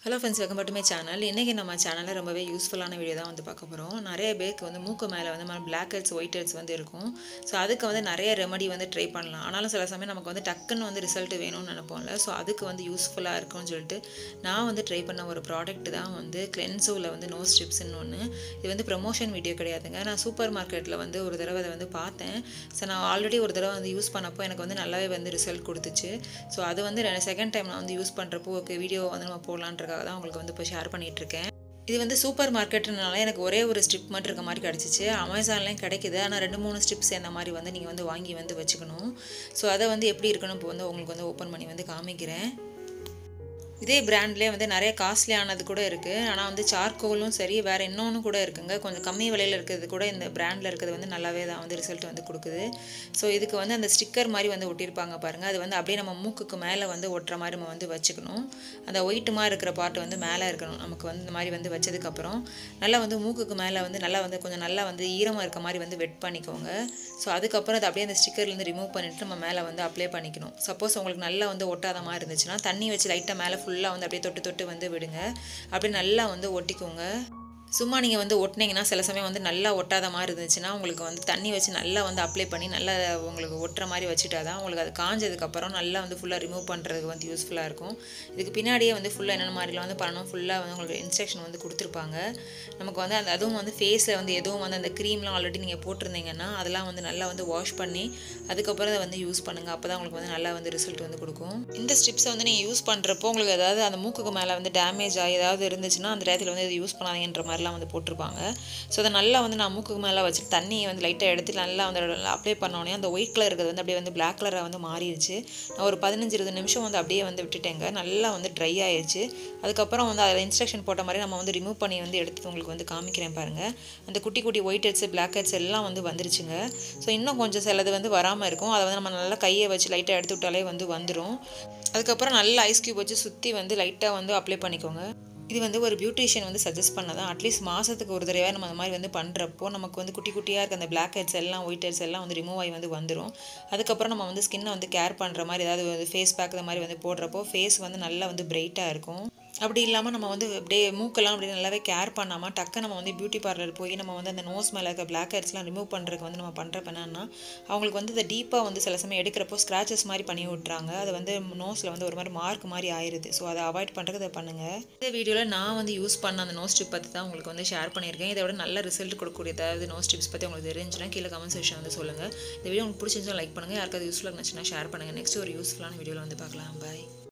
Hello friends, welcome back to my channel. இன்றைக்கி நம்ம சேனலில் ரொம்பவே யூஸ்ஃபுல்லான வீடியோ தான் பார்க்க போகிறோம். நிறைய பேருக்கு மூக்கு மேலே பிளாக் ஹெட்ஸ் ஒயிட் ஹெட்ஸ் இருக்கும். ஸோ அதுக்கு நிறைய ரெமடி ட்ரை பண்ணலாம். ஆனாலும் சில சமயம் நமக்கு டக்குன்னு ரிசல்ட் வேணும்னு நினைப்போம்ல. ஸோ அதுக்கு யூஸ்ஃபுல்லாக இருக்கும்னு சொல்லிட்டு நான் ட்ரை பண்ண ஒரு ப்ராடக்ட் தான் கிளென்சோவில் நோஸ் ஸ்ட்ரிப்ஸ்ன்னு ஒன்று. இது ப்ரமோஷன் வீடியோ கிடையாதுங்க. நான் சூப்பர் மார்க்கெட்டில் ஒரு தடவை அதை பார்த்தேன். ஸோ நான் ஆல்ரெடி ஒரு தடவை யூஸ் பண்ணப்போ எனக்கு நல்லாவே ரிசல்ட் கொடுத்துச்சு. ஸோ அது செகண்ட் டைம் நான் யூஸ் பண்ணுறப்போ ஓகே வீடியோ நம்ம போடலான்ற தான் உங்களுக்கு இப்போ ஷேர் பண்ணிட்டு இருக்கேன். இது சூப்பர் மார்க்கெட்னால எனக்கு ஒரே ஒரு ஸ்ட்ரிப் மட்டும் இருக்க மாதிரி கிடச்சிச்சு. அமேசான்லேயும் கிடைக்குது. ஆனால் 2-3 ஸ்ட்ரிப்ஸ் இந்த மாதிரி நீங்கள் வாங்கி வச்சுக்கணும். ஸோ அதை எப்படி இருக்குன்னு இப்போ உங்களுக்கு ஓப்பன் பண்ணி காமிக்கிறேன். இதே பிராண்ட்லேயே நிறைய காஸ்ட்லியானது கூட இருக்குது. ஆனால் சார்கோலும் சரி வேறு இன்னொன்று கூட இருக்குங்க. கொஞ்சம் கம்மி விலையில் இருக்கிறது கூட இந்த பிராண்டில் இருக்கிறது நல்லாவே தான் ரிசல்ட் கொடுக்குது. ஸோ இதுக்கு அந்த ஸ்டிக்கர் மாதிரி ஒட்டியிருப்பாங்க பாருங்கள். அது அப்படியே நம்ம மூக்குக்கு மேலே ஒட்டுற மாதிரி நம்ம வச்சுக்கணும். அந்த ஒயிட்டுமாக இருக்கிற பார்ட் மேலே இருக்கணும். நமக்கு இந்த மாதிரி வச்சதுக்கப்புறம் நல்லா மூக்குக்கு மேலே நல்லா கொஞ்சம் நல்லா ஈரமாக இருக்க மாதிரி வெட் பண்ணிக்கோங்க. ஸோ அதுக்கப்புறம் அதை அப்படியே அந்த ஸ்டிக்கர்லேருந்து ரிமூவ் பண்ணிவிட்டு நம்ம மேலே அப்ளை பண்ணிக்கணும். சப்போஸ் உங்களுக்கு நல்லா ஒட்டாத மாதிரி இருந்துச்சுன்னா தண்ணி வச்சு லைட்டாக மேலே ஃபுல்லாக அப்படியே தொட்டு தொட்டு விடுங்க. அப்படி நல்லா ஒட்டிக்கோங்க. சும்மா நீங்கள் ஒட்டினீங்கன்னா சில சமயம் நல்லா ஒட்டாத மாதிரி இருந்துச்சுன்னா உங்களுக்கு தண்ணி வச்சு நல்லா அப்ளை பண்ணி நல்லா உங்களுக்கு ஒட்டுற மாதிரி வச்சுட்டா தான் உங்களுக்கு அது காஞ்சதுக்கப்புறம் நல்லா ஃபுல்லாக ரிமூவ் பண்ணுறதுக்கு யூஸ்ஃபுல்லாக இருக்கும். இதுக்கு பின்னாடியே ஃபுல்லாக என்னென்ன மாதிரிலாம் பண்ணணும் ஃபுல்லாக உங்களுக்கு இன்ஸ்ட்ரக்ஷன் கொடுத்துருப்பாங்க. நமக்கு அந்த அதுவும் ஃபேஸில் எதுவும் அந்த க்ரீம்லாம் ஆல்ரெடி நீங்கள் போட்டிருந்தீங்கன்னா அதெல்லாம் நல்லா வாஷ் பண்ணி அதுக்கப்புறம் அதை யூஸ் பண்ணுங்கள். அப்போ தான் உங்களுக்கு நல்லா ரிசல்ட் கொடுக்கும். இந்த ஸ்டிப்ஸை நீங்கள் யூஸ் பண்ணுறப்போ உங்களுக்கு ஏதாவது அந்த மூக்குக்கு மேலே டேமேஜ் ஆகி ஏதாவது இருந்துச்சுன்னா அந்த நேரத்தில் இது யூஸ் பண்ணாதீங்கன்ற மாதிரிலாம் போட்டிருப்பாங்க. ஸோ அதை நல்லா நான் மூக்குக்கு மேலே வச்சுட்டு தண்ணியை லைட்டாக எடுத்து நல்லா அப்ளை பண்ணோடனே அந்த ஒயிட் கலர் இருக்கிறது அப்படியே பிளாக் கலராக மாறிடுச்சு. நான் ஒரு 15-20 நிமிஷம் அப்படியே விட்டுட்டேங்க. நல்லா ட்ரை ஆயிடுச்சு. அதுக்கப்புறம் அதில் இன்ஸ்ட்ரக்ஷன் போட்ட மாதிரி நம்ம ரிமூவ் பண்ணி எடுத்து உங்களுக்கு காமிக்கிறேன் பாருங்கள். அந்த குட்டி குட்டி ஒயிட் ஹெட்ஸ் பிளாக் ஹெட்ஸ் எல்லாம் வந்துருச்சுங்க. ஸோ இன்னும் கொஞ்சம் சிலது வராமல் இருக்கும். அதை நம்ம நல்லா கையை வச்சு லைட்டாக எடுத்து விட்டாலே வந்துடும். அதுக்கப்புறம் நல்லா ஐஸ் கியூப் வச்சு சுற்றி லைட்டாக அப்ளை பண்ணிக்கோங்க. இது ஒரு பியூட்டிஷியன் சஜஸ்ட் பண்ணதான். அட்லீஸ்ட் மாதத்துக்கு ஒரு தடவை நம்ம அந்த மாதிரி பண்ணுறப்போ நமக்கு குட்டி குட்டியாக இருக்க அந்த பிளாக் ஹெட்ஸ் எல்லாம் ஒயிட் ஹெட்ஸ் எல்லாம் ரிமூவ் ஆகி வந்துடும். அதுக்கப்புறம் நம்ம ஸ்கின்னை கேர் பண்ணுற மாதிரி ஏதாவது ஃபேஸ் பேக் இந்த மாதிரி போடுறப்போ ஃபேஸ் நல்லா பிரைட்டாக இருக்கும். அப்படி இல்லாமல் நம்ம அப்படியே மூக்கெல்லாம் அப்படி நல்லாவே கேர் பண்ணாமல் டக்கு நம்ம பியூட்டி பார்லர் போய் நம்ம அந்த நோஸ் மேலே இருக்க பிளாக் ஹெட்ஸ்லாம் ரிமூவ் பண்ணுறதுக்கு நம்ம பண்ணுறப்ப என்னன்னா அவங்களுக்கு இந்த டீப்பாக சில சமயம் எடுக்கிறப்போ ஸ்க்ராச்சஸ் மாதிரி பண்ணி விட்றாங்க. அது நோஸில் ஒரு மாதிரி மார்க் மாதிரி ஆயிடுது. ஸோ அதை அவாய்ட் பண்ணுறதுக்கு அதை பண்ணுங்கள். இந்த வீடியோவில் நான் யூஸ் பண்ண அந்த நோஸ் ஸ்ட்ரிப் பற்றி தான் உங்களுக்கு ஷேர் பண்ணியிருக்கேன். இதை விட நல்ல ரிசல்ட் கொடுக்கக்கூடிய ஏதாவது நோஸ் ஸ்ட்ரிப்ஸ் பற்றி உங்களுக்கு தெரிஞ்சுன்னா கீழே கமெண்ட் செக்ஷன் சொல்லுங்கள். இந்த வீடியோ உங்களுக்கு பிடிச்சிருந்தா லைக் பண்ணுங்கள். யாருக்காவது யூஸ்ஃபுல்லாக இருந்துச்சுன்னா ஷேர் பண்ணுங்கள். நெக்ஸ்ட் ஒரு யூஸ்ஃபுல்லான வீடியோவில் பார்க்கலாம். பாய்.